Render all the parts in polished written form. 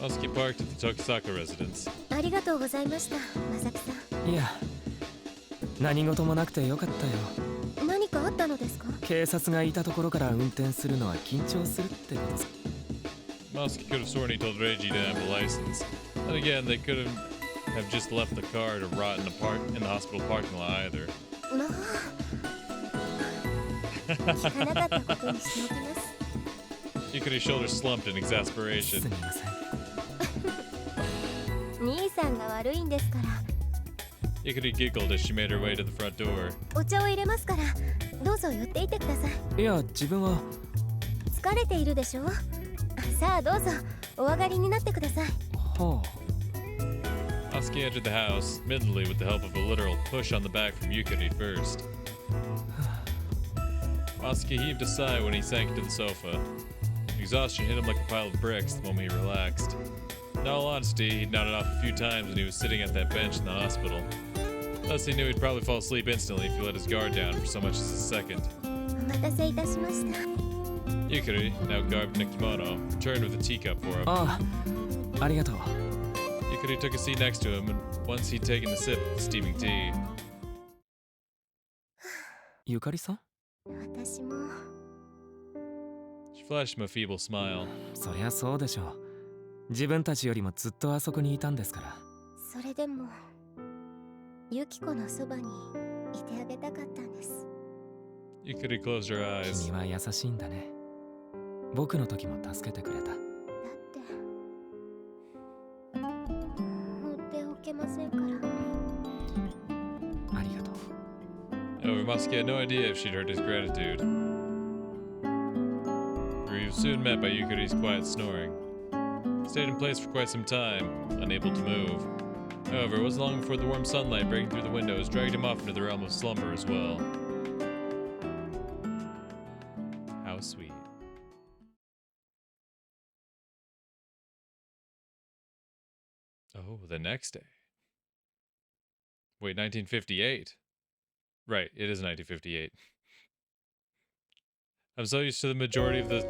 Masuki parked at the Tokisaka residence. ありがとうございました、まさきさん。いや、何事もなくてよかったよ。何かあったのですか？警察がいたところから運転するのは緊張するってことさ。Masuki could have sworn he told Reiji he didn't have a license. Then again, they couldn't have just left the car to rot in the hospital parking lot either. まあ、聞かなかったことにしておきます。Yukari's shoulders slumped in exasperation. すみません。兄さんが悪いんですから。Yukari giggled as she made her way to the front door. お茶を入れますから、どうぞ寄っていってください。いや、自分は疲れているでしょ。さあどうぞお上がりになってください。は Masuki entered the house, admittedly with the help of a literal push on the back from Yukari first. Masuki heaved a sigh when he sank into the sofa. Exhaustion hit him like a pile of bricks the moment he relaxed. In all honesty, he'd nodded off a few times when he was sitting at that bench in the hospital. Thus, he knew he'd probably fall asleep instantly if he let his guard down for so much as a second. お待たせいたしました。 Yukari, now garbed in a kimono, returned with a teacup for him. ああ、ありがとう。Yukari took a seat next to him, and once he'd taken a sip of the steaming tea. ゆかりさん？私も。She flashed him a feeble smile. そりゃそうでしょう。自分たちよりもずっとあそこにいたんですから。それでもユキコのそばにいてあげたかったんです。 Yukari closed her eyes. 君は優しいんだね。僕の時も助けてくれた。だって放っておけませんから。ありがとう。However, Masuki had no idea if she'd heard his gratitude. He was soon met by Yukari's quiet snoring. He stayed in place for quite some time, unable to move. However, it wasn't long before the warm sunlight breaking through the windows dragged him off into the realm of slumber as well. How sweet. Oh, the next day. Wait, 1958. Right, it is 1958. I'm so used to the majority of the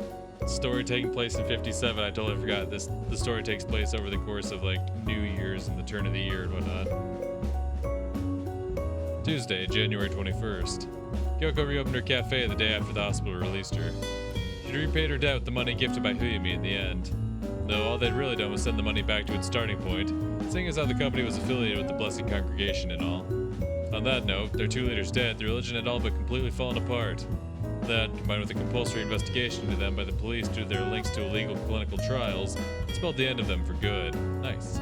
story taking place in 57, I totally forgot the story takes place over the course of like New Year's and the turn of the year and whatnot. Tuesday, January 21st. Kyoko reopened her cafe the day after the hospital released her. She'd repaid her debt with the money gifted by Huyumi in the end. Though all they'd really done was send the money back to its starting point, seeing as how the company was affiliated with the Blessed Congregation and all. On that note, their 2 leaders dead, the religion had all but completely fallen apart. That, combined with a compulsory investigation into them by the police due to their links to illegal clinical trials, spelled the end of them for good. Nice.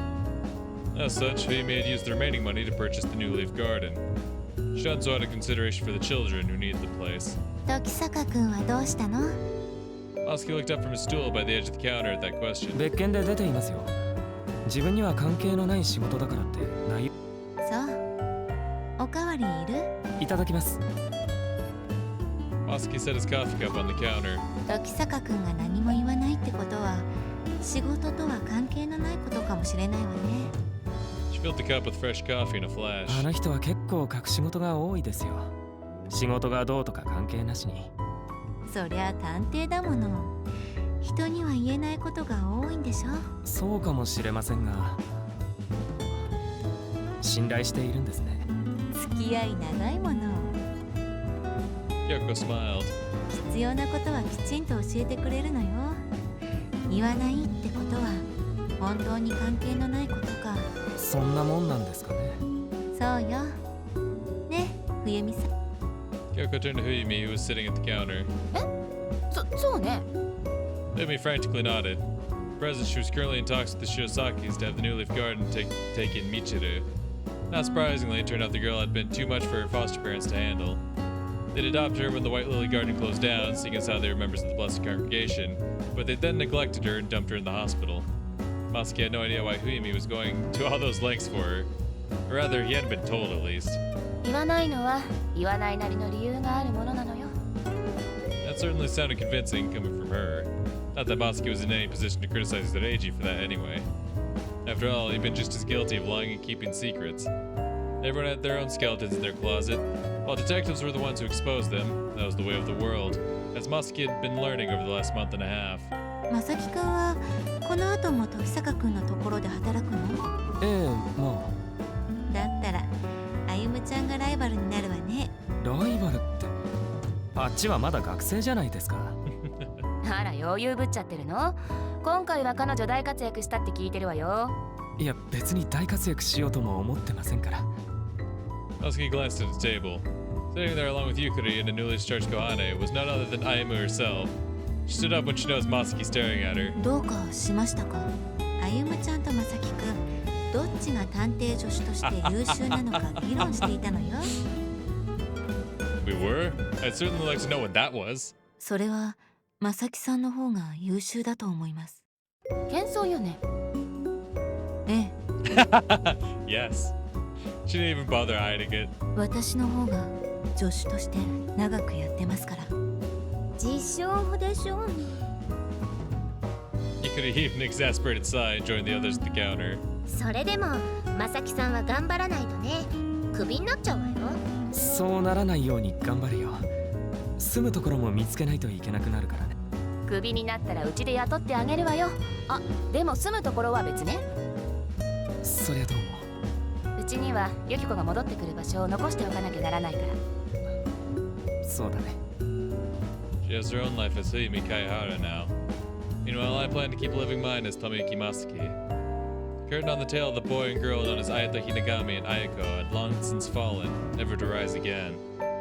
As such, Huyumi had used the remaining money to purchase the New Leaf Garden. She done so out of consideration for the children who needed the place. 時坂君はどうしたの？ Masuki looked up from his stool by the edge of the counter at that question. 別件で出ていますよ。自分には関係のない仕事だからってない。そう。おかわりいる？いただきます。Masuki set his coffee cup on the counter. 時坂君が何も言わないってことは仕事とは関係のないことかもしれないわね。She filled the cup with fresh coffee in a flash. あの人は結構隠し事が多いですよ。仕事がどうとか関係なしに。そりゃ探偵だもの。人には言えないことが多いんでしょ。そうかもしれませんが、信頼しているんですね。付き合い長いもの。Kyoko smiled. 必要なことはきちんと教えてくれるのよ。言わないってことは本当に関係のないことか。そんなもんなんですかね。そうよ。ね、冬美さん。Kyoko turned to Huyumi, who was sitting at the counter. そうね。Huyumi frantically nodded. Present, she was currently in talks with the Shiosakis to have the New Leaf Garden take in Michiru. Not surprisingly, it turned out the girl had been too much for her foster parents to handle. They'd adopted her when the White Lily Garden closed down, seeing as how they were members of the Blessed Congregation, but they then neglected her and dumped her in the hospital. Masuki had no idea why Huyumi was going to all those lengths for her. Or rather, he hadn't been told at least. 言わないのは言わないなりの理由があるものなのよ。 That certainly sounded convincing coming from her. Not that Masuki was in any position to criticize Reiji for that anyway. After all, he'd been just as guilty of lying and keeping secrets. Everyone had their own skeletons in their closet. While detectives were the ones who exposed them, that was the way of the world, as Masuki had been learning over the last month and a half. まさきくんはこの後も時坂くんのところで働くの？ええ、まだったら歩夢ちゃんがライバルになるわね。あライバルって、あっちはまだ学生じゃないですか。あら余裕ぶっちゃってるの？今回は彼女大活躍したって聞いてるわよ。いや別に大活躍しようとも思ってませんから。 Masuki glanced at the table. Sitting there along with Yukari and a newly discharged Kohane was none other than Ayumu herself. She stood up when she noticed Masuki staring at her. どうかしましたか？歩夢ちゃんとまさきくん、どっちが探偵助手として優秀なのか議論していたのよ。We were? I'd certainly like to know what that was. それはまさきさんの方が優秀だと思います。謙遜よね。ええ、Yes. She didn't even bother hiding it. 私の方が助手として長くやってますから。自称でしょうね。 Yukari heaved an exasperated sigh and joined the others at the counter. それでもまさきさんは頑張らないとね。クビになっちゃうわよ。そうならないように頑張るよ。住むところも見つけないといけなくなるからね。クビになったらうちで雇ってあげるわよ。あ、でも住むところは別ね。そりゃどうも。うちにはユキコが戻ってくる場所を残しておかなきゃならないから。そうだね。 She has her own life as Fuyumi Kaihara now. Meanwhile, I plan to keep living mine as Tomiyuki Masuki. The curtain on the tale of the boy and girl known as Ayata Hinagami and Ayako had long since fallen, never to rise again.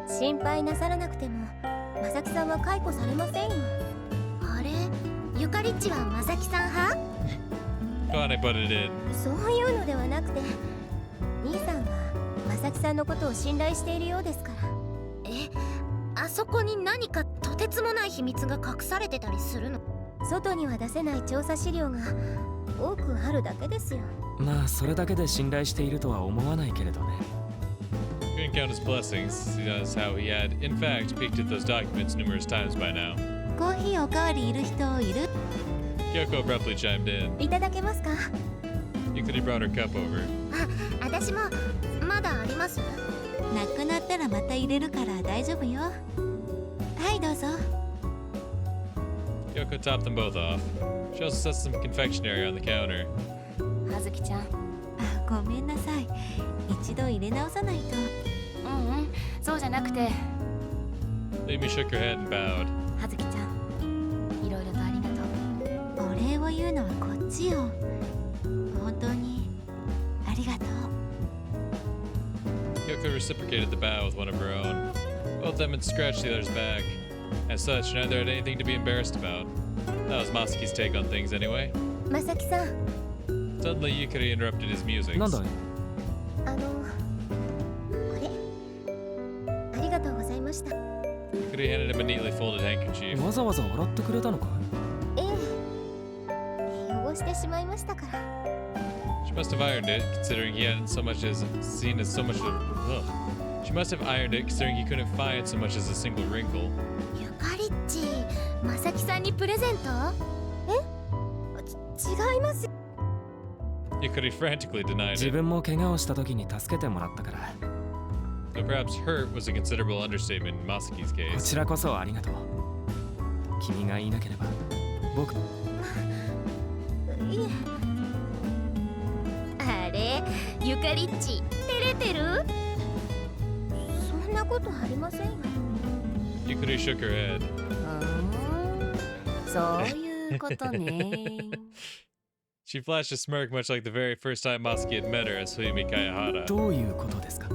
心配なさらなくてもまさきさんは解雇されませんよ。あれ、ゆかりっちはまさきさん派？ Kohane butted in. そういうのではなくて、兄さんはまさきさんのことを信頼しているようですから。あそこに何かとてつもない秘密が隠されてたりするの？外には出せない調査資料が多くあるだけですよ。まあそれだけで信頼しているとは思わないけれどね。Couldn't count his blessings, seeing as how he had, in fact, peeked at those documents numerous times by now. コーヒーおかわりいる人いる？ Kyoko abruptly chimed in. いただけますか？ Yukari brought her cup over. あ、私もまだあります。なくなったらまた入れるから大丈夫よ。はいどうぞ。 Kyoko topped them both off. She also set some confectionery on the counter. 葉月ちゃん。あ、ごめんなさい。一度入れ直さないと。そうじゃなくて。Amy shook her head and bowed. 葉月ちゃん、いろいろとありがとう。お礼を言うのはこっちよ。本当にありがとう。 Kyoko reciprocated the bow with one of her own. Both of them had scratched the other's back. As such, neither had anything to be embarrassed about. That was Masuki's take on things anyway. まさきさん、 Suddenly, Yukari interrupted his musings. なんだい？これありがとうございました。 Yukari handed him a neatly folded handkerchief. わざわざ洗ってくれたのかい？ええ、汚してしまいましたから。 She must have ironed it, considering he hadn't so much as seen as so much of. Ugh. She must have ironed it, considering he couldn't find so much as a single wrinkle. ゆかりっち、まさきさんにプレゼント？違います。 Yukari frantically denied 自 it. 分も怪我をした時に助けてもらったから。 So perhaps hurt was a considerable understatement in Masuki's こ case. ちらこそありがとう。君がいなければ僕。いえ。あれ、ゆかりっち、照れてる？そんなことありませんよ。 Yukari shook her head. そういうことね。She flashed a smirk much like the very first time Masuki had met her as Fuyumi Kayahara. どういうことですか？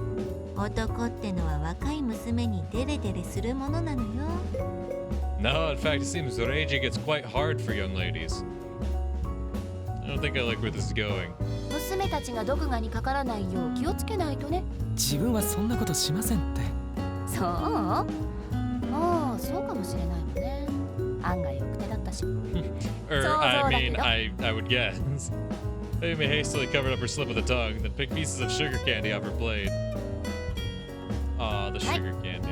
男ってのは若い娘にデレデレするものなのよ。 No, in fact, it seems raging gets quite hard for young ladies. I don't think I like where this is going. 娘たちが毒牙にかからないよう気をつけないとね。自分はそんなことしませんって。そう？ああ、そうかもしれないわね。案外奥手だったし。I mean, I would guess. Amy hastily covered up her slip with a tongue, then picked pieces of sugar candy off her plate. Aw, the sugar candy.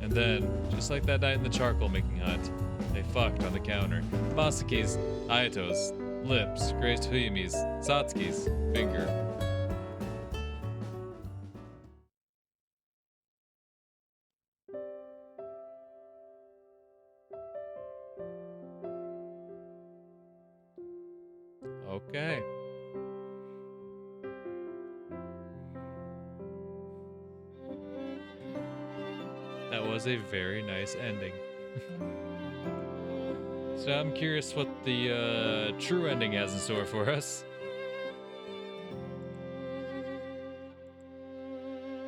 And then, just like that night in the charcoal making hut, they fucked on the counter. Masuki's, Ayato's lips grazed Fuyumi's, Satsuki's finger. Okay. That was a very nice ending. So I'm curious what the true ending has in store for us.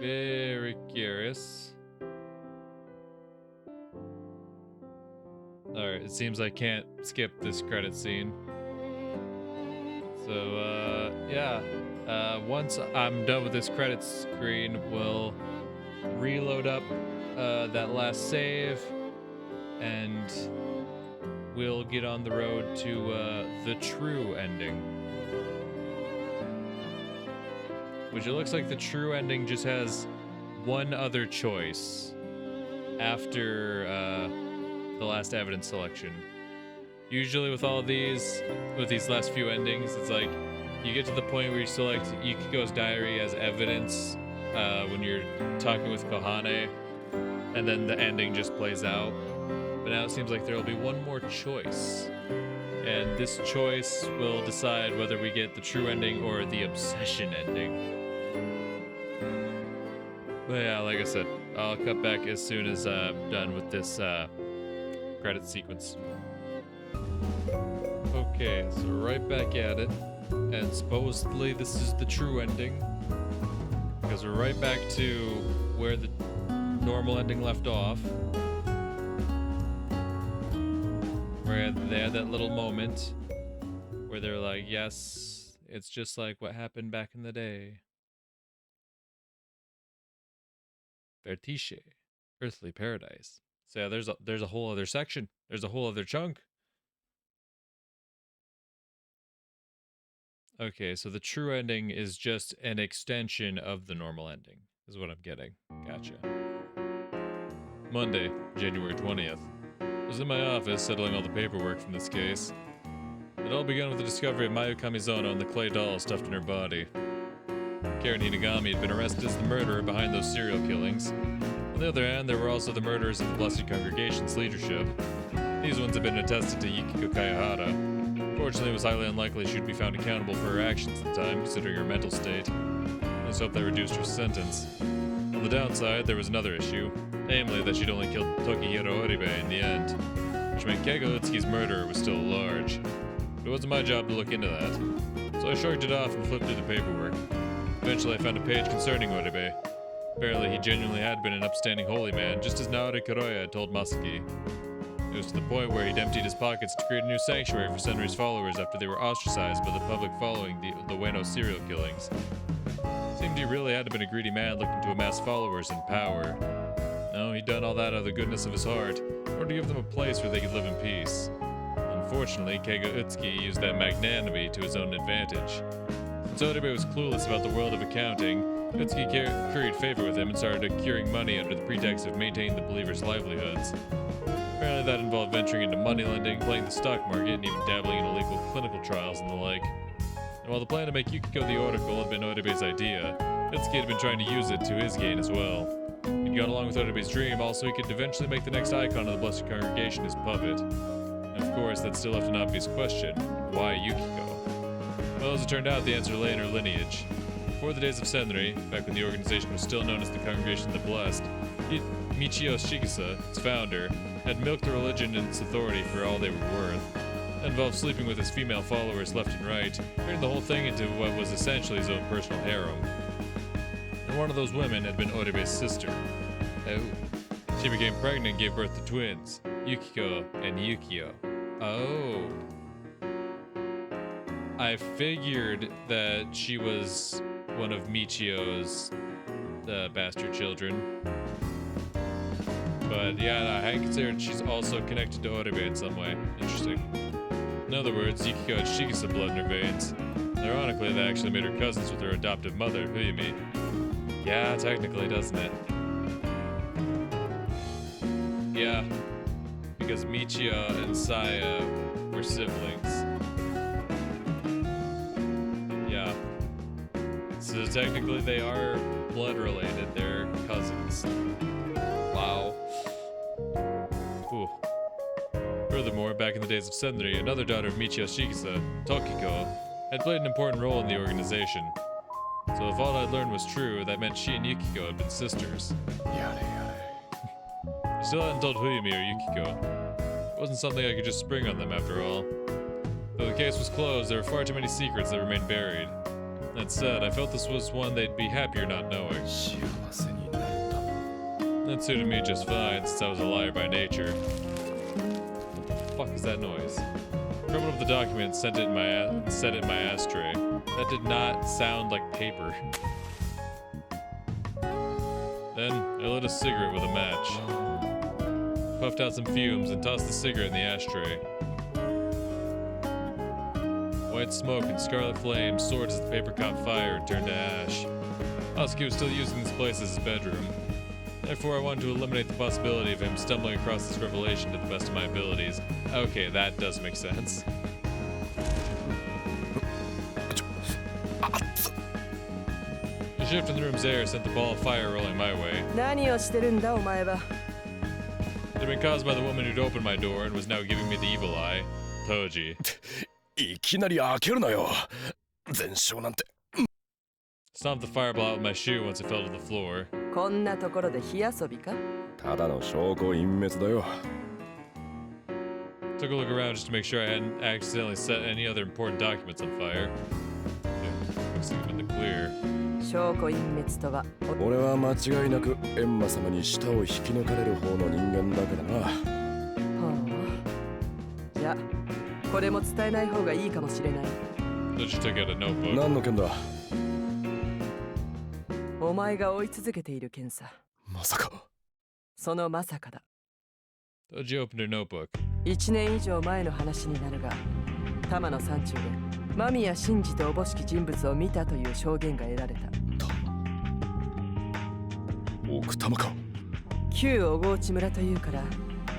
Very curious. Alright, it seems I can't skip this credit scene. So, yeah. Once I'm done with this credit screen, we'll reload up that last save, and we'll get on the road to the true ending. Which it looks like the true ending just has one other choice after the last evidence selection. Usually with all of these, with these last few endings, it's like you get to the point where you select Yukiko's diary as evidence when you're talking with Kohane, and then the ending just plays out. But now it seems like there will be one more choice. And this choice will decide whether we get the true ending or the obsession ending. But yeah, like I said, I'll cut back as soon as I'm done with this credit sequence. Okay, so right back at it. And supposedly this is the true ending. Because we're right back to where the normal ending left off. Where they had that little moment where they're like, yes, it's just like what happened back in the day. Vertice, earthly paradise. So yeah, there's a whole other section. There's a whole other chunk. Okay, so the true ending is just an extension of the normal ending, is what I'm getting. Gotcha. Monday, January 20th. I was in my office settling all the paperwork from this case. It all began with the discovery of Mayu Kamizono and the clay doll stuffed in her body. Karen Hinagami had been arrested as the murderer behind those serial killings. On the other hand, there were also the murderers of the Blessed Congregation's leadership. These ones had been attested to Yukiko Kayahara. Fortunately, it was highly unlikely she'd be found accountable for her actions at the time, considering her mental state. Let's hope that reduced her sentence. On the downside, there was another issue, namely that she'd only killed Tokihiro Oribe in the end, which meant Keigo Utsuki's murder was still large. But it wasn't my job to look into that, so I shrugged it off and flipped through the paperwork. Eventually, I found a page concerning Oribe. Apparently, he genuinely had been an upstanding holy man, just as Naori Kuroya had told Masaki. It was to the point where he'd emptied his pockets to create a new sanctuary for Senri's followers after they were ostracized by the public following the Ueno serial killings. Seemed he really had been a greedy man looking to amass followers and power. No, he'd done all that out of the goodness of his heart, in order to give them a place where they could live in peace. Unfortunately, Keigo Utsuki used that magnanimity to his own advantage. Since Oribe was clueless about the world of accounting, Utsuki curried favor with him and started acquiring money under the pretext of maintaining the believers' livelihoods. Apparently that involved venturing into money lending, playing the stock market, and even dabbling in illegal clinical trials and the like. And while the plan to make Yukiko the Oracle had been Oribe's idea, Utsuki had been trying to use it to his gain as well. He'd gone along with Oribe's dream, also he could eventually make the next icon of the Blessed Congregation his puppet. And of course, that still left an obvious question: why Yukiko? Well, as it turned out, the answer lay in her lineage. Before the days of Senri, back when the organization was still known as the Congregation of the Blessed, Michio Shikisa, its founder, had milked the religion and its authority for all they were worth. That involved sleeping with his female followers left and right, turning the whole thing into what was essentially his own personal harem. And one of those women had been Oribe's sister. Oh. She became pregnant and gave birth to twins, Yukiko and Yukio. Oh. I figured that she was one of Michio's bastard children. But yeah, I considered she's also connected to Oribe in some way. Interesting. In other words, Yukiko had Shikisa blood in her veins. Ironically, that actually made her cousins with her adoptive mother, Huyumi. Yeah, technically, doesn't it? Yeah, because Michio and Saya were siblings. Yeah. So technically they are blood related, they're cousins. Wow. Ooh. Furthermore, back in the days of Senri, another daughter of Michio Shikisa, Tokiko, had played an important role in the organization. So if all I'd learned was true, that meant she and Yukiko had been sisters. I still hadn't told Huyumi or Yukiko. It wasn't something I could just spring on them after all. Though the case was closed, there were far too many secrets that remained buried. That said, I felt this was one they'd be happier not knowing. That suited me just fine, since I was a liar by nature. What the fuck is that noise? Crumbled up the document and set it in my ashtray. That did not sound like paper. Then, I lit a cigarette with a match. Puffed out some fumes and tossed the cigarette in the ashtray. White smoke and scarlet flame soared as the paper caught fire and turned to ash. Osuke was still using this place as his bedroom. Therefore, I wanted to eliminate the possibility of him stumbling across this revelation to the best of my abilities. Okay, that does make sense. A shift in the room's air sent the ball of fire rolling my way. 何をしてるんだお前は。 It had been caused by the woman who'd opened my door and was now giving me the evil eye. Toji. いきなり開けるなよ。全焼なんて。 Stomped the fireball out with my shoe once it fell to the floor. こんなところで火遊びか。ただの証拠隠滅だよ。 Took a look around just to make sure I hadn't accidentally set any other important documents on fire. Looks like I'm in the clear. 証拠隠滅とは。俺は間違いなくエンマ様に舌を引き抜かれる方の人間だからな。はあ。じゃ、これも伝えない方がいいかもしれない。Toji took out a notebook. 何の件だ。お前が追い続けている件さ。まさか。そのまさかだ。Toji opened her notebook. 1年以上前の話になるが、多摩の山中で間宮真司とおぼしき人物を見たという証言が得られた。奥多摩か。旧小河内村というから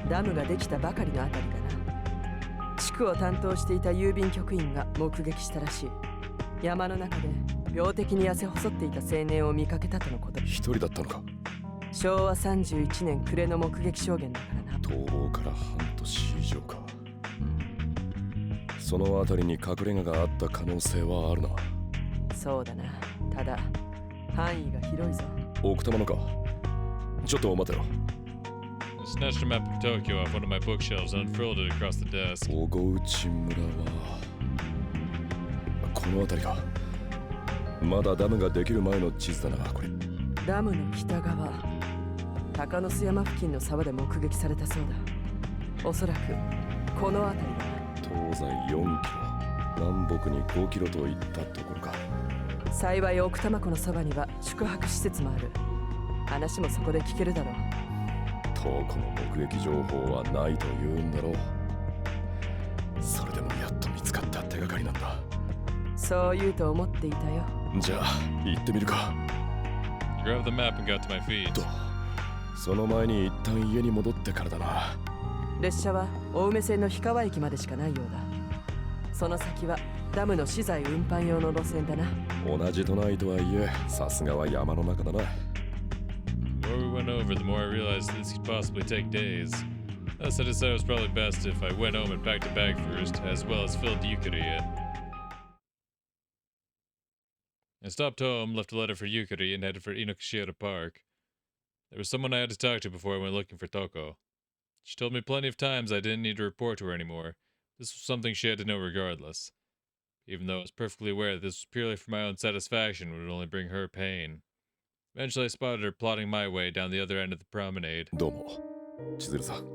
ダムができたばかりのあたりだな。地区を担当していた郵便局員が目撃したらしい。山の中で病的に痩せ細っていた青年を見かけたとのこと。一人だったのか。昭和31年暮れの目撃証言だからな。逃亡から半年以上か。そのあたりに隠れ家があった可能性はあるな。そうだな。ただ範囲が広いぞ。奥多摩のか。ちょっと待てろ。I snatched a map of Tokyo off one of my bookshelves and unfurled it across the desk. 小河内村はこの辺りか。まだダムができる前の地図だな、これ。ダムの北側、鷹巣山付近の沢で目撃されたそうだ。おそらくこの辺りだ。東西4キロ、南北に5キロといったところか。幸い奥多摩湖のそばには宿泊施設もある。話もそこで聞けるだろう。トーコの目撃情報はないと言うんだろう。それでもやっと見つかった手がかりなんだ。そう言うと思っていたよ。じゃあ行ってみるか。 I grabbed the map and got to my feet. その前に一旦家に戻ってからだな。列車は青梅線の氷川駅までしかないようだ。その先はダムの資材運搬用の路線だな。同じ都内とはいえ、さすがは山の中だな。The more we went over, the more I realized this could possibly take days. Thus, I decided it was probably best if I went home and packed a bag first, as well as filled Yukari in. I stopped home, left a letter for Yukari, and headed for Inokashira Park. There was someone I had to talk to before I went looking for Toko. She told me plenty of times I didn't need to report to her anymore. This was something she had to know regardless. Even though I was perfectly aware that this was purely for my own satisfaction, it would only bring her pain. Eventually I spotted her plodding my way down the other end of the promenade. どうも、千鶴さん。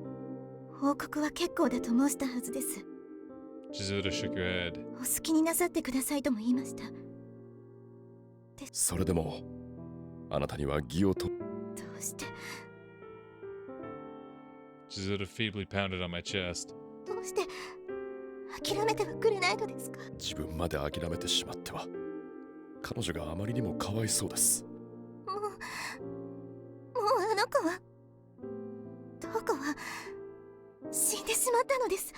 報告は結構だと申したはずです。 Chizuru shook her head. お好きになさってくださいとも言いました。それでも、あなたには義をと。どうして Chizuru feebly pounded on my chest. どうして諦めてはくれないのですか。自分まで諦めてしまっては。彼女があまりにもかわいそうです。もうあの子はどこは死んでしまったのです。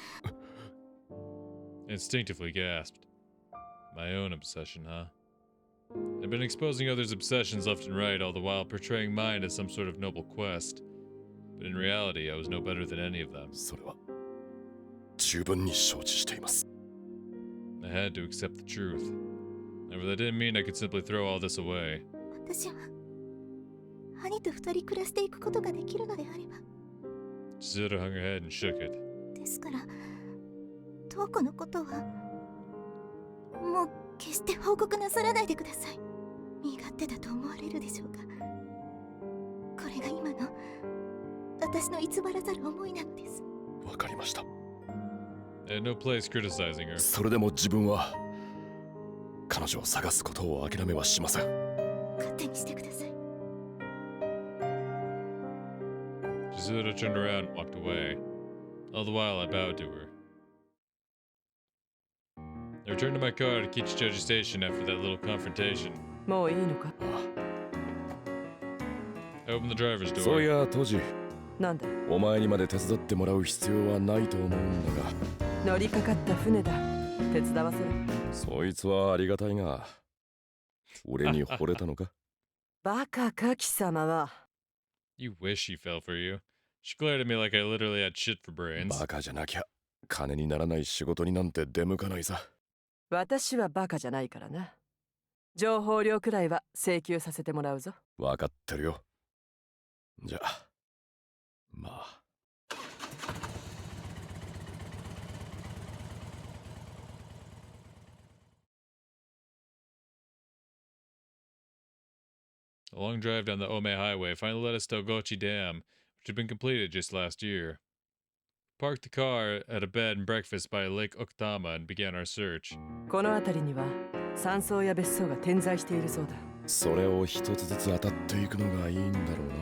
Instinctively gasped. My own obsession, huh? I've been exposing others' obsessions left and right, all the while portraying mine as some sort of noble quest. But in reality, I was no better than any of them. それは十分に承知しています。I had to accept the truth. However, that didn't mean I could simply throw all this away. 私は兄と二人暮らしていくことができるのであれば。 Chizuru hung her head and shook it. ですから瞳子のことはもう決して報告なさらないでください。身勝手だと思われるでしょうか。これが今の私の偽らざる思いなのです。わかりました。 I had no place criticizing her. それでも自分は彼女を探すことを諦めはしません。勝手にしてください。 Chizuru turned around and walked away. All the while, I bowed to her. I returned to my car to Kichichoji Station after that little confrontation. もういいのか。 I opened the driver's そうい door. や当時なんだ。お前にまで手伝ってもらう必要はないと思うんだが、乗りかかった船だ。手伝わせる。そいつはありがたいが、俺に惚れたのか？バカか貴様は。You wish she fell for you. She glared at me like I literally had shit for brains. バカじゃなきゃ金にならない仕事になんて出向かないさ。私はバカじゃないからな。情報料くらいは請求させてもらうぞ。わかってるよ。じゃあ、まあ。A long drive down the Ome Highway finally led us to Ogochi Dam, which had been completed just last year. Parked the car at a bed and breakfast by Lake Okutama and began our search. この辺りには山荘や別荘が点在しているそうだ。それを一つずつ当たっていくのがいいんだろうな。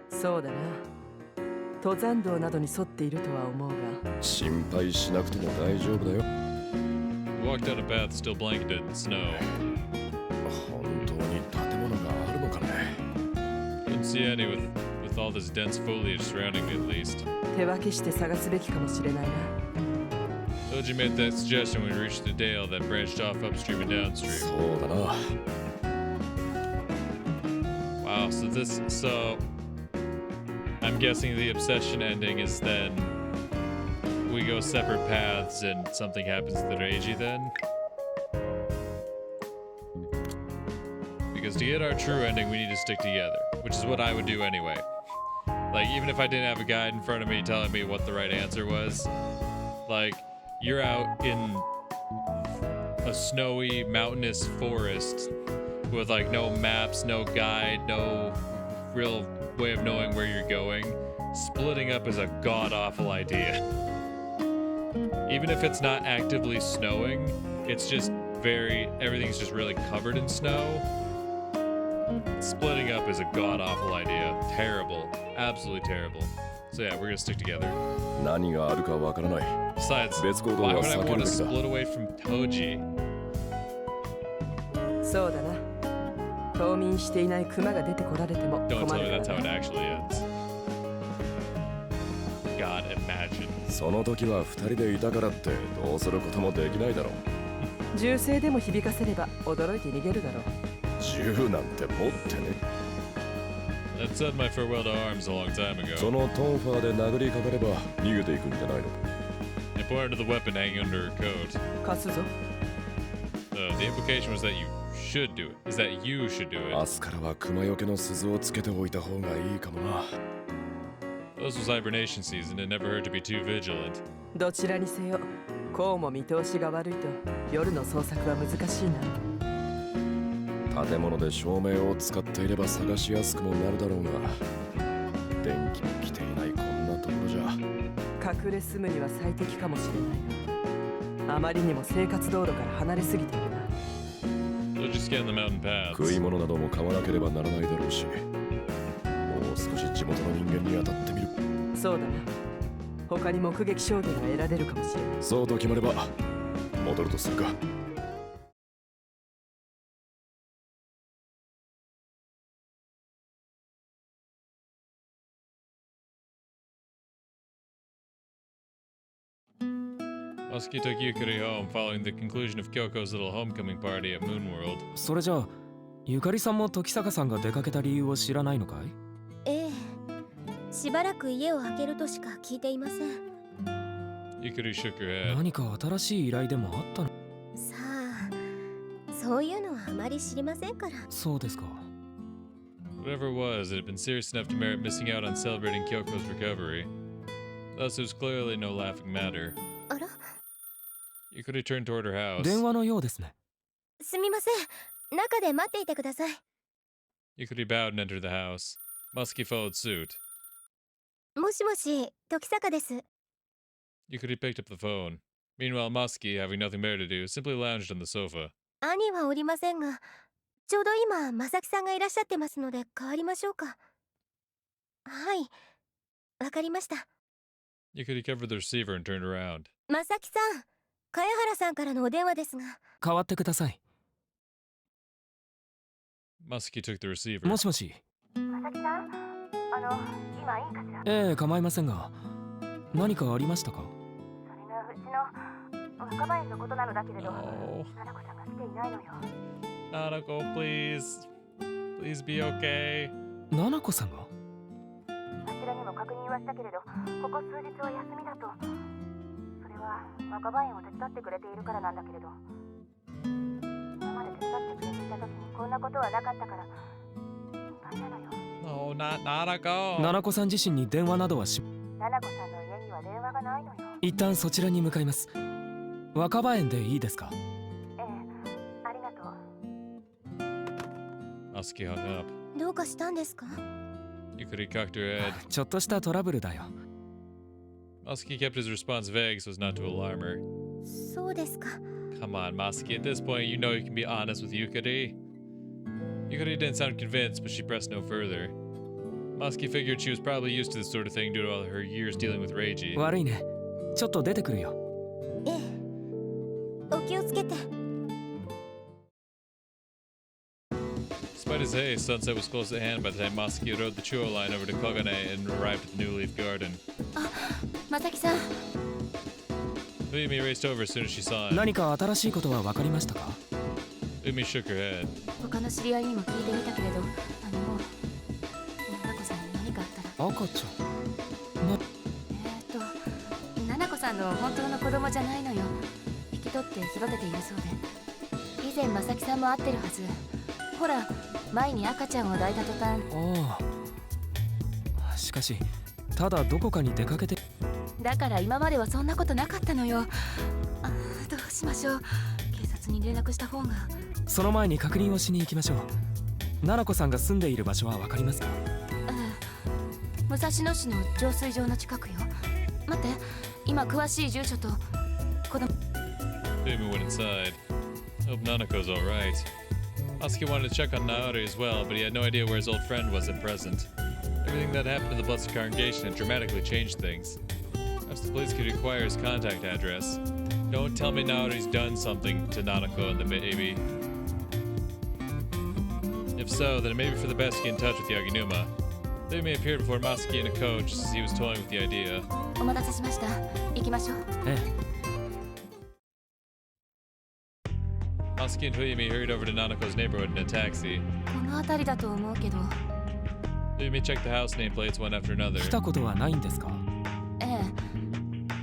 そうだな。登山道などに沿っているとは思うが。心配しなくても大丈夫だよ。We walked down a path still blanketed in snow. 本当に建物があるのかね。 Couldn't see any with all this dense foliage surrounding me, at least. 手分けして探すべきかもしれないな。Toji made that suggestion when we reached the dale that branched off upstream and downstream. そうだな。Wow, so I'm guessing the obsession ending is then we go separate paths and something happens to Reiji then? Because to get our true ending, we need to stick together, which is what I would do anyway. Like, even if I didn't have a guide in front of me telling me what the right answer was, like, you're out in a snowy, mountainous forest with, like, no maps, no guide, no real way of knowing where you're going. Splitting up is a god-awful idea. Even if it's not actively snowing, it's just everything's just really covered in snow. Splitting up is a god-awful idea. Terrible. Absolutely terrible. So yeah, we're gonna stick together. 何があるかわからない。 Besides, 別行動 why は would I 避け want る to べきだ。 split away from Toji? そうだな。冬眠していないクマが出てこられても Don't 困 tell る me か that's ら how it な。 actually ends. God, imagine. その時は二人でいたからってどうすることもできないだろう。銃声でも響かせれば驚いて逃げるだろう。銃なんて持ってね。 That said my farewell to arms a long time そ ago. のトンファーで殴りかかれば逃げていくんじゃないの。 I pointed to the weapon hanging under her coat. 貸すぞ。The implication was that you should do it. Is that you should do 明 it. 日からは熊よけの鈴をつけておいた方がいいかもな。 This was hibernation season. It never hurt to be too vigilant. どちらにせよ、こうも見通しが悪いと夜の捜索は難しいな。建物で照明を使っていれば探しやすくもなるだろうが、電気も来ていないこんなところじゃ。隠れ住むには最適かもしれないが、あまりにも生活道路から離れすぎているな。 So just scan the mountain 食い paths. 物なども買わなければならないだろうし、もう少し地元の人間に当たってみる。そうだな。他に目撃証言が得られるかもしれない。そうと決まれば戻るとするか。Masuki took Yukari home following the conclusion of Kyoko's little homecoming party at Moonworld. それじゃあゆかりさんも時坂さんが出かけた理由を知らないのかい？ええ、しばらく家を空けるとしか聞いていません。Yukari shook her head. 何か新しい依頼でもあったの？さあ、そういうのはあまり知りませんから。そうですか。 Whatever it was, it had been serious enough to merit missing out on celebrating Kyoko's recovery. Thus, it was clearly no laughing matter. あら、 Yukari turned toward her house. 電話のようですね。すみません。中で待っていてください。Yukari bowed and entered the house. Muskie followed suit. もしもし、時坂です。 Yukari picked up the phone. Meanwhile, Muskie, having nothing better to do, simply lounged on the sofa. 兄はおりませんが、ちょうど今、正木さんがいらっしゃってますので、代わりましょうか。はい、わかりました。 Yukari covered the receiver and turned around. 正木さん、茅原さんからのお電話ですが。代わってください。 Muskie took the receiver. もしもし。正木さん、今いいかしら。ええ、構いませんが。何かありましたか？それがうちの若林のことなのだけれど、 Oh. 七子さんが来ていないのよ。 Nanako, please. Please be okay. 七子さんが？あちらにも確認はしたけれど、ここ数日は休みだと。それは若林を手伝ってくれているからなんだけれど、今まで手伝ってくれていた時にこんなことはなかったから心配なのよ。 No, not Nanako. 七子さん自身に電話などはし…七子さんの家には電話がないのよ。一旦そちらに向かいます。若葉園でいいですか？ええ、ありがとう。 Muskie hung up. どうかしたんですか？ Yukari cocked her head. ちょっとしたトラブルだよ。 Muskie kept his response vague so as not to alarm her. そうですか。 Come on, Muskie. At this point, you know you can be honest with Yukari. Yukari didn't sound convinced, but she pressed no further. Muskie figured she was probably used to this sort of thing due to all her years dealing with Reiji. 悪いね。ちょっと出てくるよ。ええ、お気をつけて。 Despite his haste, sunset was close at hand by the time Muskie rode the Chuo line over to Kogane and arrived at the New Leaf Garden. 正木さん、 Umi raced over as soon as she saw him. 何か新しいことは分かりましたか？ Umi shook her head. 他の知り合いにも聞いてみたけれど、七子さんに何かあったら。赤ちゃん。七子さんの本当の子供じゃないのよ。引き取って育てているそうで、以前正木さんも会ってるはず。ほら、前に赤ちゃんを抱いた途端。ああ。しかし、ただどこかに出かけて…だから今まではそんなことなかったのよ。どうしましょう。警察に連絡した方が。その前に確認をしに行きましょう。七子さんが住んでいる場所は分かりますか？武蔵野市の浄水場の近くよ。待って、今詳しい住所と子供。 Umi went inside. Hope Nanako's alright. Muskie wanted to check on Naori as well, but he had no idea where his old friend was at present. Everything that happened to the Blessed Congregation had dramatically changed things. Perhaps the police could acquire his contact address. Don't tell me Naori's done something to Nanako and the baby. If so, then it may be for the best to get in touch with Yaginuma. Umi appeared before Muskie in a coach as he was toying with the idea. お待たせしました。行きましょう。ええ。 Muskie and Umi hurried over to Nanako's neighborhood in a taxi. この辺りだと思うけど。Umi checked the house nameplates one after another. 来たことはないんですか？ええ。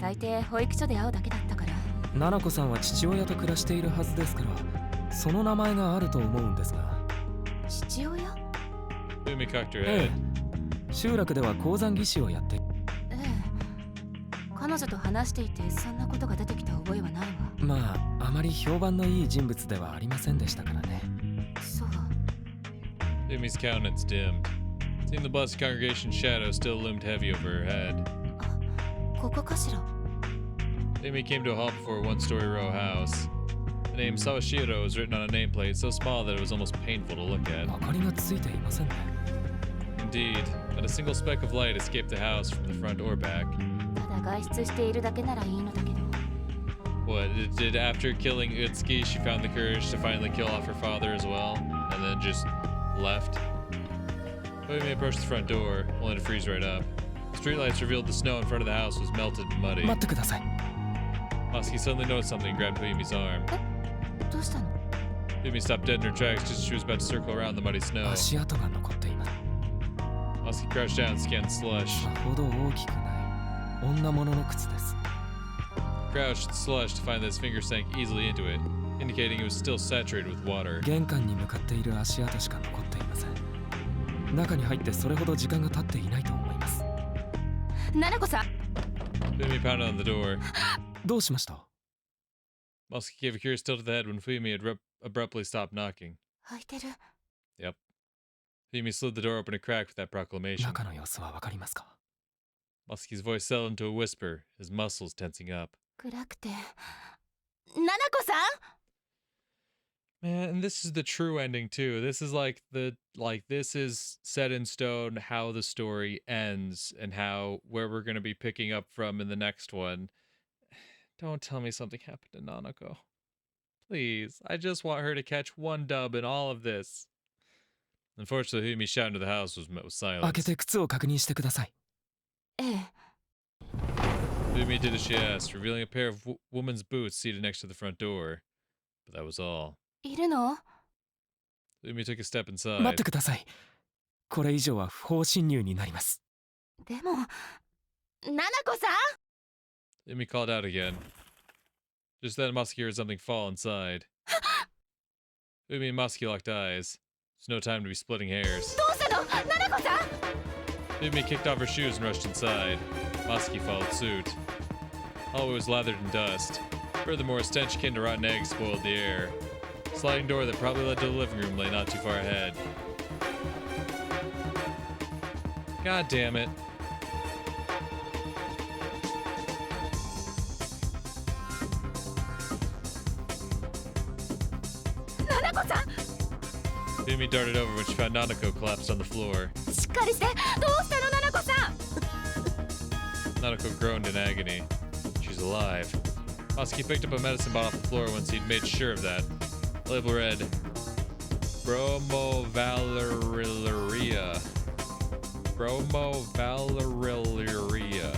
大抵保育所で会うだけだったから。七子さんは父親と暮らしているはずですから、その名前があると思うんですが。父親？ Umi cocked her え head. え。集落では鉱山技師をやって…ええ。彼女と話していてそんなことが出てきた覚えはないわ。まあ、あまり評判のいい人物ではありませんでしたからね。そう。 Umi's countenance dimmed. Seeing the blessed congregation's shadow still loomed heavy over her head. ここかしら。 Umi came to a halt before a one-story row house. The name Sawashiro was written on a nameplate so small that it was almost painful to look at. 明かりがついていませんね。 Indeed, not a single speck of light escaped the house from the front or back. ただ外出しているだけならいいのだけど。 What, did after killing Utsuki, she found the courage to finally kill off her father as well, and then just left? Umi approached the front door, only to freeze right up. Streetlights revealed the snow in front of the house was melted and muddy. 待ってください。 Muskie suddenly noticed something and grabbed Umi's arm. どうしたの？ Umi stopped dead in her tracks just as she was about to circle around the muddy snow. 足跡が残っています。 Muskie crouched down and scanned the slush. さほど大きくない女物の靴です。crouched in slush to find that his finger sank easily into it, indicating it was still saturated with water. 玄関に向かっている足跡しか残っていません。中に入ってそれほど時間が経っていないと思います。ナナコさん。 Fumi pounded on the door. どうしました？ Muskie gave a curious tilt of the head when Fumi had abruptly stopped knocking. 開いてる。 Yep. Fumi slid the door open a crack with that proclamation. 中の様子はわかりますか？ Muskie's voice settled into a whisper, his muscles tensing up. 暗くて。ナナコさん Man, and this is the true ending too. This is this is set in stone how the story ends and where we're gonna be picking up from in the next one. Don't tell me something happened to Nanako. Please, I just want her to catch one dub in all of this. Unfortunately, Fumi shouting to the house was met with 開 silence. けて靴を確認してください。ええ。 Fumi did as she asked, revealing a pair of woman's boots seated next to the front door. But that was all. いるの Fumi took a step 待 inside. ってください。これ以上は不法侵入になります。でも、ナナコさん Fumi called out again. Just then, Muskie heard something fall inside. Fumi and Muskie locked eyes. There's no time to be splitting hairs. どうしたのナナコさん Fumi kicked off her shoes and rushed inside. Muskie followed suit. Hallway was lathered in dust. Furthermore, a stench akin to rotten eggs spoiled the air. A sliding door that probably led to the living room lay not too far ahead. God damn it. Fumi darted over when she found Nanako collapsed on the floor. しっかりしてどうしたのナナコさん Nanako groaned in agony. She's alive. Muskie picked up a medicine bottle off the floor once he'd made sure of that. The label read, Bromovaliria. Bromovaliria.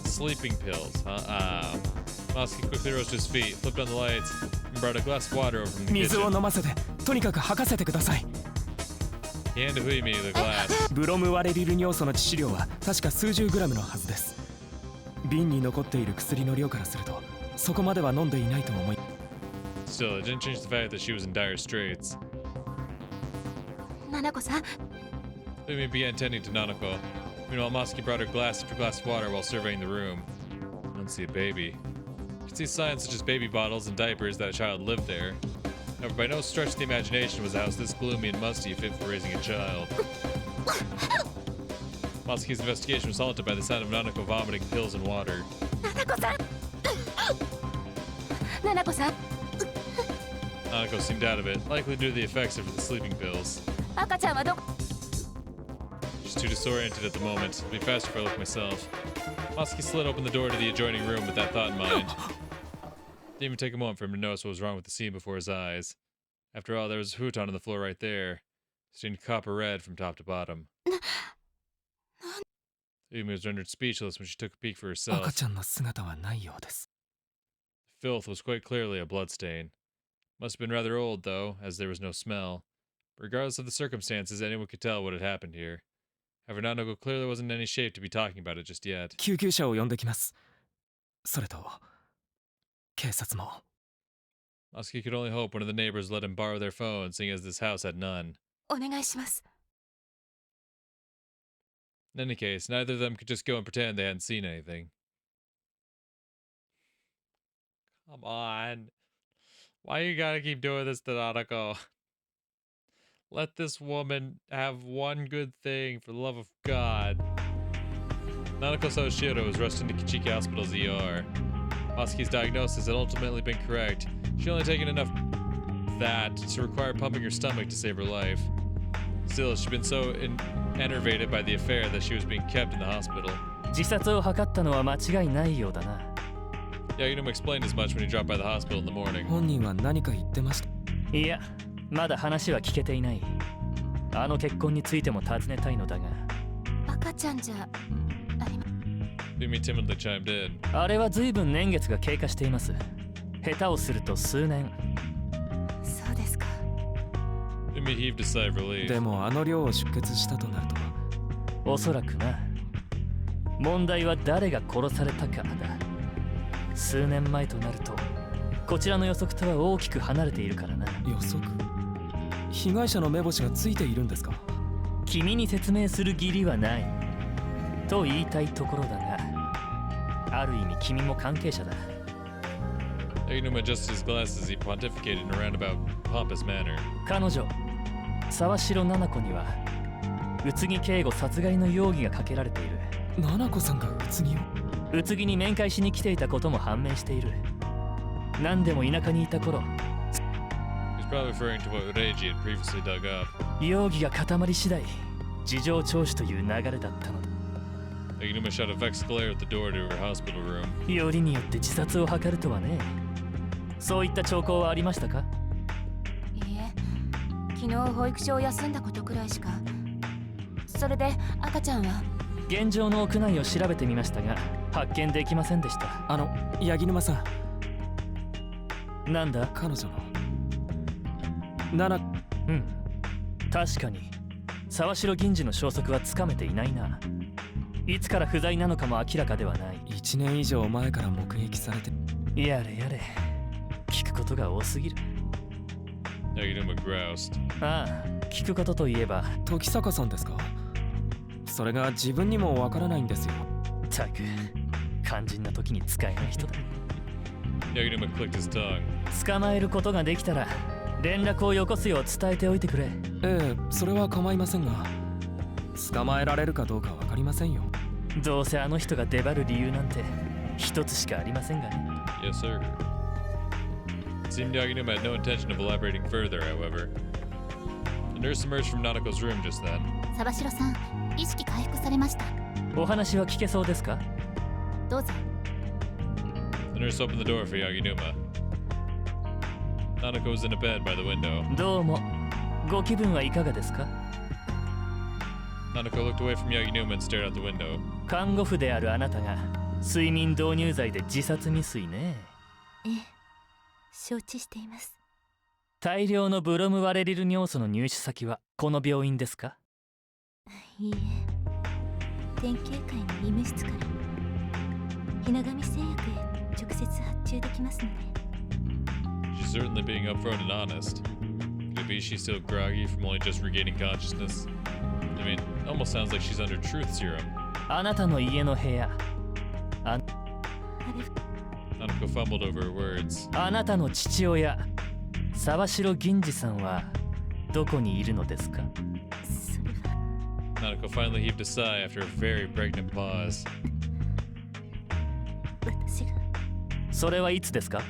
Sleeping pills. Muskie quickly rose to his feet, flipped on the lights, and brought a glass of water over from the 水を kitchen. 飲ませて、とにかく吐かせてください。 He handed Fumi the glass. ブロムワレリル尿素の致死量は確か数十グラムのはずです。瓶に残っている薬の量からすると、そこまでは飲んでいないと思い。Still, it didn't change the fact that she was in dire straits. ナナコさん Fumi began tending to Nanako. Meanwhile, Muskie brought her glass after glass of water while surveying the room. I don't see a baby. You can see signs such as baby bottles and diapers that a child lived there. However, by no stretch of the imagination was a house this gloomy and musty fit for raising a child. Muskie's investigation was halted by the sound of Nanako vomiting pills and water. ナナコさんナナコさん Nanako seemed out of it, likely due to the effects of the sleeping pills. 赤ちゃんはどこ She's too disoriented at the moment. It'd be faster if I look myself. Muskie slid open the door to the adjoining room with that thought in mind. Didn't even take a moment for him to notice what was wrong with the scene before his eyes. After all, there was a futon on the floor right there, stained copper red from top to bottom. Fumi was rendered speechless when she took a peek for 赤 herself. ちゃんの姿はないようです。 Filth was quite clearly a bloodstain. Must have been rather old, though, as there was no smell. Regardless of the circumstances, anyone could tell what had happened here. However, Nanako clearly wasn't in any shape to be talking about it just yet. 救急車を呼んできます。それと、警察も。 Muskie could only hope one of the neighbors let him borrow their phone, seeing as this house had none. お願いします In any case, neither of them could just go and pretend they hadn't seen anything. Come on. Why you gotta keep doing this to Nanako? Let this woman have one good thing, for the love of God. Nanako Soshiro was rushed into Kichiki Hospital's ER. Muskie's diagnosis had ultimately been correct. She'd only taken enough that to require pumping her stomach to save her life. Still, she'd been so enervated by the affair that she was being kept in the hospital. 自殺を図ったのは間違いないようだな。 Yaginuma explained as much when he dropped by the hospital in the morning. 本人は何か言ってました。いや、まだ話は聞けていない。あの結婚についても尋ねたいのだが。赤ちゃんじゃありま Fumi timidly chimed in. あれは随分年月が経過しています。下手をすると数年。そうですか Fumi heaved a sigh of relief. でもあの量を出血したとなると。おそらくな。問題は誰が殺されたかだ。数年前となるとこちらの予測とは大きく離れているからな。予測？被害者の目星がついているんですか？君に説明する義理はないと言いたいところだが、ある意味君も関係者だ。 Agnuma adjusted his glasses as he pontificated in a roundabout, pompous manner. 彼女沢城七子には宇津木圭吾殺害の容疑がかけられている。七子さんが宇津木を？宇津木に面会しに来ていたことも判明している。何でも田舎にいた頃、 He's probably referring to what Reiji had previously dug up. 容疑が固まり次第事情聴取という流れだったのだ。 Agnuma shot a vexed glare at the door to her hospital room. よりによって自殺を図るとはね。そういった兆候はありましたか？いいえ、昨日保育所を休んだことくらいしか。それで赤ちゃんは？現場の屋内を調べてみましたが発見できませんでした。柳沼さん、なんだ？彼女の確かに沢城銀次の消息はつかめていないな。いつから不在なのかも明らかではない。1年以上前から目撃されて。やれやれ、聞くことが多すぎる。 Agnuma groused. ああ、聞くことといえば時坂さんですか？それが自分にもわからないんですよ。たく肝心な時に使えない人だ。 Agnuma clicked his tongue. 捕まえることができたら連絡をよこすよう伝えておいてくれ。ええ、それは構いませんが、捕まえられるかどうかわかりませんよ。どうせあの人が出張る理由なんて一つしかありませんがね。 Yes, sir. It seemed Agnuma had no intention of elaborating further, however. The nurse emerged from Nanako's room just then. 沢城さん、意識回復されました。お話は聞けそうですか？どうぞ。 The nurse opened the door for Yaginuma. Nanako was in a bed by the window. どうも。ご気分はいかがですか？ Nanako looked away from Yaginuma and stared out the window. 看護婦であるあなたが睡眠導入剤で自殺未遂ね。ええ、承知しています。大量のブロムワレリル尿素の入手先はこの病院ですか？いいえ、典型会の医務室からひながみ製薬へ直接発注できますので。 She's certainly being upfront and honest. Could it be she's still groggy from only just regaining consciousness? I mean, it almost sounds like she's under truth serum. あなたの家の部屋、あれ、 Nanako fumbled over her words. あなたの父親沢城銀次さんはどこにいるのですか？それは Nanako finally heaved a sigh after a very pregnant pause. 私がそれはいつですか？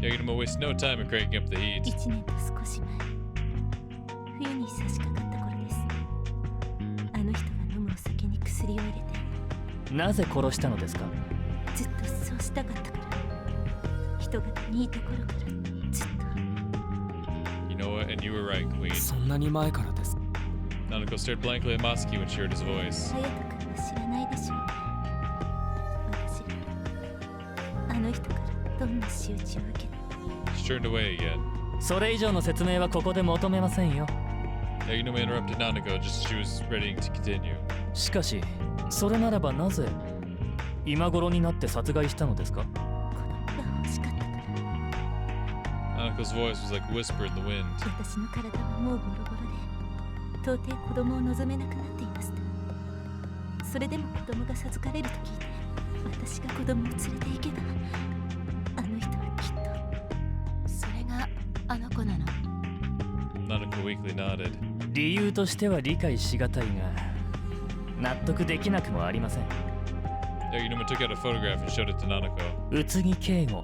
Yaginuma wasted no time in cranking up the heat. 1年と少し前、冬に差し掛かった頃です。あの人が飲むお酒に薬を入れて。なぜ殺したのですか？ずっとそうしたかったから。人がいいところからずっと。 You know what? And you were right, Queen. そんなに前からです。 Nanako stared blankly at Masaki when she heard his voice. 隼人君は知らないでしょうね。私があの人からどんな仕打ちを受けた。 She turned away again. それ以上の説明はここで求めませんよ。 Yaginuma interrupted Nanako just as she was ready to continue. しかしそれならばなぜ今頃になって殺害したのですか？子供が欲しかったから。 Nanako's voice was like a whisper in the wind. 私の体はもうボロボロで、到底子供を望めなくなっていました。それでも子供が授かれると聞いて、私が子供を連れて行けば、あの人はきっと。それがあの子なの？ Nanako weakly nodded. 理由としては理解しがたいが納得できなくもありません。 Yaginuma took out a photograph and showed it to Nanako. 宇津木圭吾、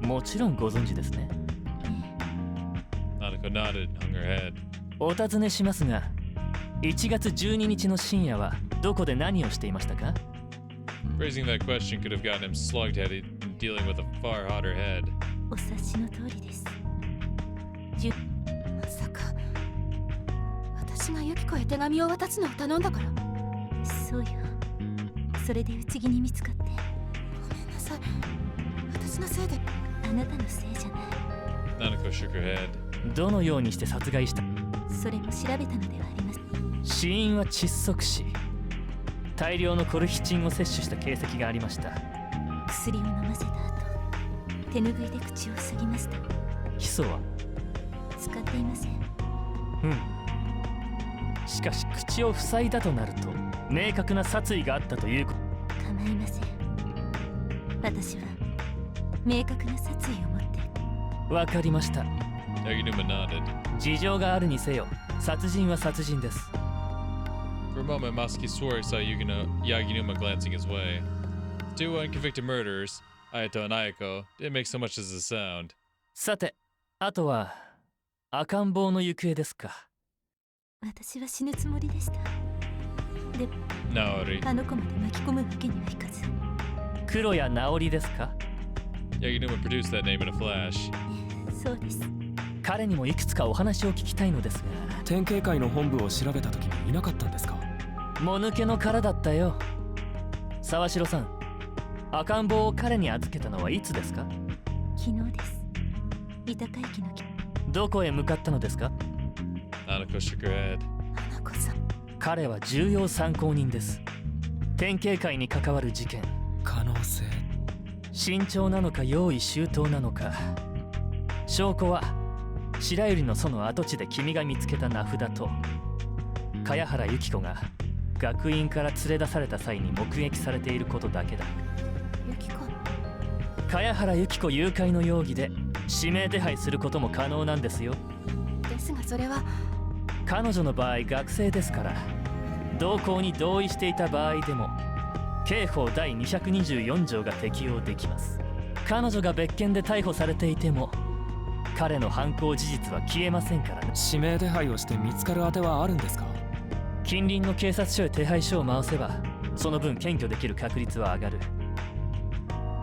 もちろんご存知ですね。 Nanako nodded and hung her head. お尋ねしますが、1月12日の深夜はどこで何をしていましたか？ Phrasing that question could have gotten him slug-headed and dealing with a far hotter head. お察しの通りです。まさか私がユキコへ手紙を渡すのを頼んだから？そうよ。それで宇津木に見つかって。ごめんなさい、私のせいで。あなたのせいじゃない。 Nanako shook her head. どのようにして殺害した？それも調べたのではありません。死因は窒息死。大量のコルヒチンを摂取した形跡がありました。薬を飲ませた後、手ぬぐいで口を塞ぎました。ヒ素は？使っていません。しかし口を塞いだとなると明確な殺意があったということ。構いません。私は明確な殺意を持って。わかりました。 Yaginuma nodded. 事情があるにせよ殺人は殺人です。 For a moment, Masaki swore he saw Yaginuma glancing his way. The two unconvicted murderers, Ayato and Ayako, didn't make so much as a sound. さて、あとは赤ん坊の行方ですか。私は死ぬつもりでした。で、 Naori. あの子まで巻き込むわけにはいかず。黒谷直織ですか。 Yaginuma produced that name in a flash. そうです。彼にもいくつかお話を聞きたいのですが。典型会の本部を調べた時にいなかったんですか。もぬけの殻だったよ。沢城さん、赤ん坊を彼に預けたのはいつですか。昨日です。三鷹駅のどこへ向かったのですか。 Nanako shook her head. 花子さん。彼は重要参考人です。典型会に関わる事件。可能性。慎重なのか用意周到なのか。証拠は白百合のその跡地で君が見つけた名札と茅原由紀子が学院から連れ出された際に目撃されていることだけだ。ユキコ。茅原由紀子誘拐の容疑で指名手配することも可能なんですよ。ですがそれは。彼女の場合学生ですから、同行に同意していた場合でも刑法第224条が適用できます。彼女が別件で逮捕されていても彼の犯行事実は消えませんからね。指名手配をして見つかる当てはあるんですか。近隣の警察署へ手配書を回せばその分検挙できる確率は上がる。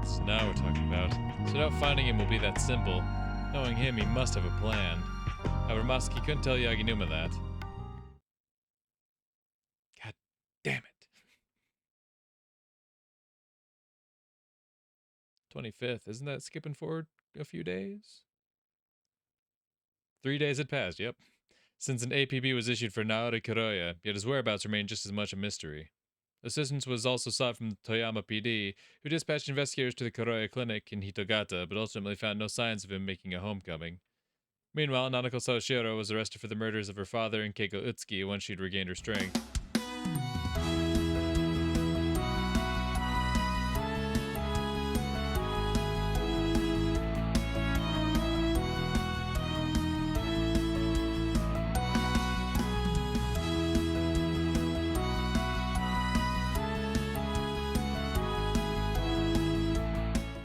So now we're talking about. So now finding him will be that simple. Knowing him, he must have a plan. However, Masaki couldn't tell Yaginuma that. God damn it. 25th, isn't that skipping forward a few days? 3 days had passed, yep, since an APB was issued for Naori Kuroya, yet his whereabouts remained just as much a mystery. Assistance was also sought from the Toyama PD, who dispatched investigators to the Kuroya clinic in Hitogata, but ultimately found no signs of him making a homecoming. Meanwhile, Nanako Sawashiro was arrested for the murders of her father and Keiko Utsuki once she'd regained her strength.